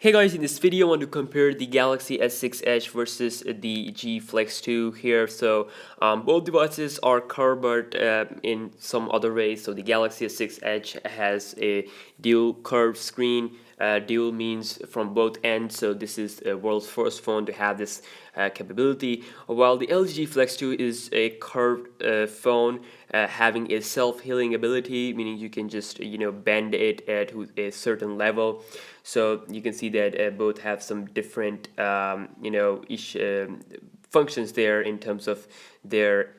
Hey guys, in this video I want to compare the Galaxy S6 Edge versus the G Flex 2 here. Both devices are curved but in some other ways. So the Galaxy S6 Edge has a dual curved screen. Dual means from both ends, so this is the world's first phone to have this capability, while the LG Flex 2 is a curved phone having a self-healing ability, meaning you can just bend it to a certain level. So you can see that both have some different functions there in terms of their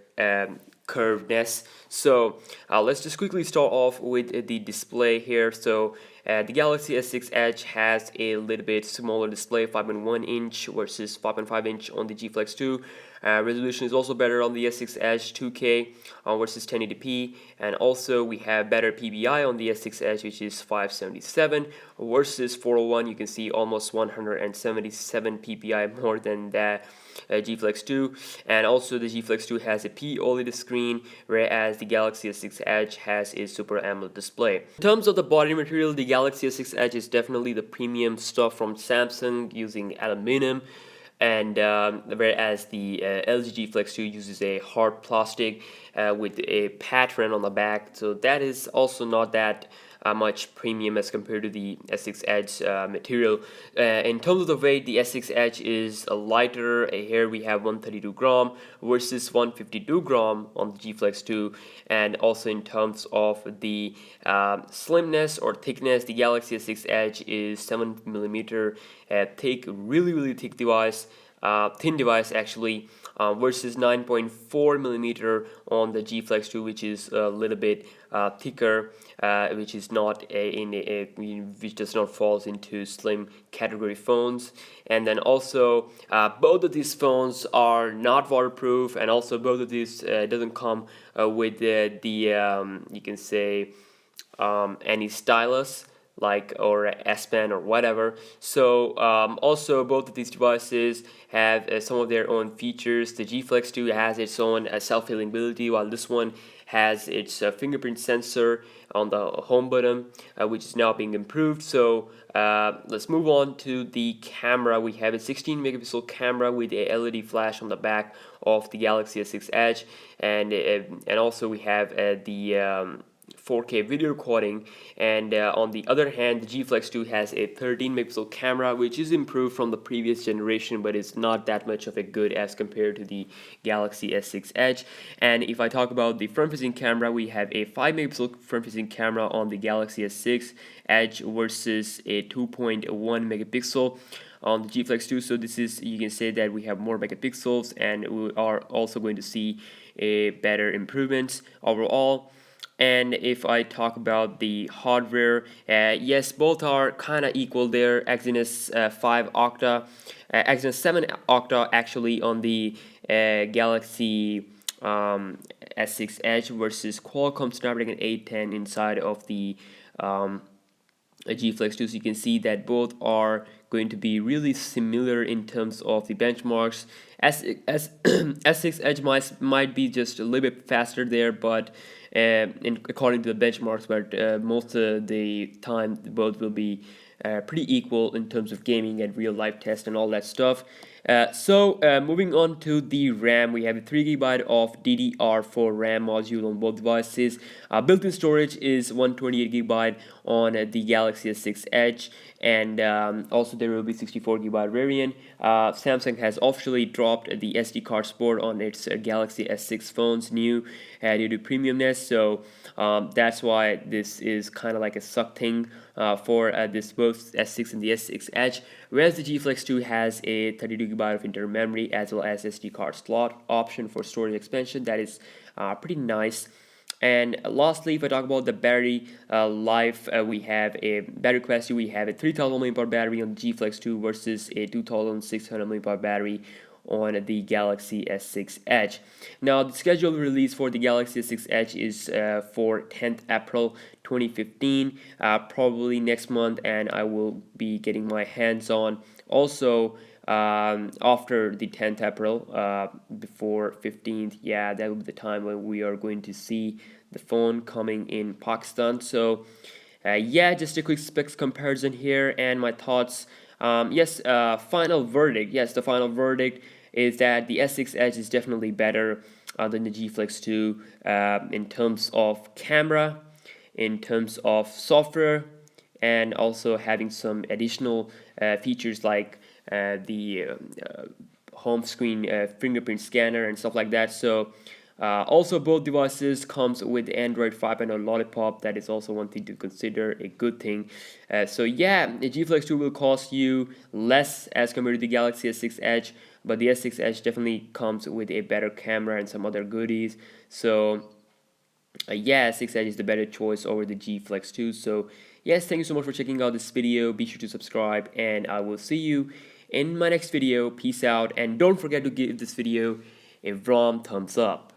curvedness. So let's just quickly start off with the display here. The Galaxy S6 Edge has a little bit smaller display, 5.1 inch versus 5.5 inch on the G Flex 2. Resolution is also better on the S6 Edge, 2K versus 1080p, and also we have better PPI on the S6 Edge, which is 577 versus 401. You can see almost 177 PPI more than that G Flex 2, and also the G Flex 2 has a P OLED screen, whereas the Galaxy S6 Edge has a Super AMOLED display. In terms of the body material, the Galaxy S6 Edge is definitely the premium stuff from Samsung using aluminum, and whereas the LG G Flex 2 uses a hard plastic with a pattern on the back, so that is also not that much premium as compared to the S6 Edge material. In terms of the weight, the S6 Edge is lighter. Here we have 132 gram versus 152 gram on the G Flex 2, and also in terms of the slimness or thickness, the Galaxy S6 Edge is 7mm thick, really thick device. Thin device actually, versus 9.4 millimeter on the G Flex 2, which is a little bit thicker, which is not which does not falls into slim category phones. And then also both of these phones are not waterproof, and also both of these doesn't come with you can say any stylus or S Pen or whatever. So also both of these devices have some of their own features. The G Flex 2 has its own self-healing ability, while this one has its fingerprint sensor on the home button, which is now being improved. So let's move on to the camera. We have a 16 megapixel camera with a LED flash on the back of the Galaxy S6 Edge, and also we have the 4K video recording, and on the other hand, the G Flex 2 has a 13 megapixel camera, which is improved from the previous generation, but it's not that much of a good as compared to the Galaxy S6 Edge. And if I talk about the front-facing camera, we have a 5 megapixel front-facing camera on the Galaxy S6 Edge versus a 2.1 megapixel on the G Flex 2. So this is, you can say that we have more megapixels, and we are also going to see a better improvements overall. And if I talk about the hardware, yes, both are kind of equal there. Exynos 5 octa, Exynos 7 octa actually on the Galaxy S6 Edge versus Qualcomm Snapdragon 810 inside of the G Flex 2. So you can see that both are going to be really similar in terms of the benchmarks. S6 Edge might be just a little bit faster there, but according to the benchmarks, but most of the time both will be pretty equal in terms of gaming and real life tests and all that stuff. Moving on to the RAM, we have a 3GB of DDR4 RAM module on both devices. Built-in storage is 128GB on the Galaxy S6 Edge, and also there will be 64GB variant. Samsung has officially dropped the SD card support on its Galaxy S6 phones new due to premiumness, so that's why this is kind of like a suck thing for this both S6 and the S6 Edge, whereas the G Flex 2 has a 32GB of internal memory as well as SD card slot option for storage expansion. That is pretty nice. And lastly, if I talk about the battery life, we have a battery capacity. We have a 3000 mAh battery on the G Flex 2 versus a 2600 mAh battery on the Galaxy S6 Edge. Now, the scheduled release for the Galaxy S6 Edge is for 10th April 2015, probably next month, and I will be getting my hands on also after the 10th April, before 15th. Yeah, that will be the time when we are going to see the phone coming in Pakistan. So yeah, just a quick specs comparison here and my thoughts Yes, final verdict. Yes, the final verdict is that the S6 Edge is definitely better than the G Flex 2 in terms of camera, in terms of software, and also having some additional features like the home screen fingerprint scanner and stuff like that. So also both devices comes with Android 5.0 Lollipop. That is also one thing to consider, a good thing. So yeah, the G Flex 2 will cost you less as compared to the Galaxy S6 Edge, but the S6 Edge definitely comes with a better camera and some other goodies. So yeah, 6 Edge is the better choice over the G Flex 2. So yes, thank you so much for checking out this video. Be sure to subscribe, and I will see you in my next video. Peace out, and don't forget to give this video a warm thumbs up.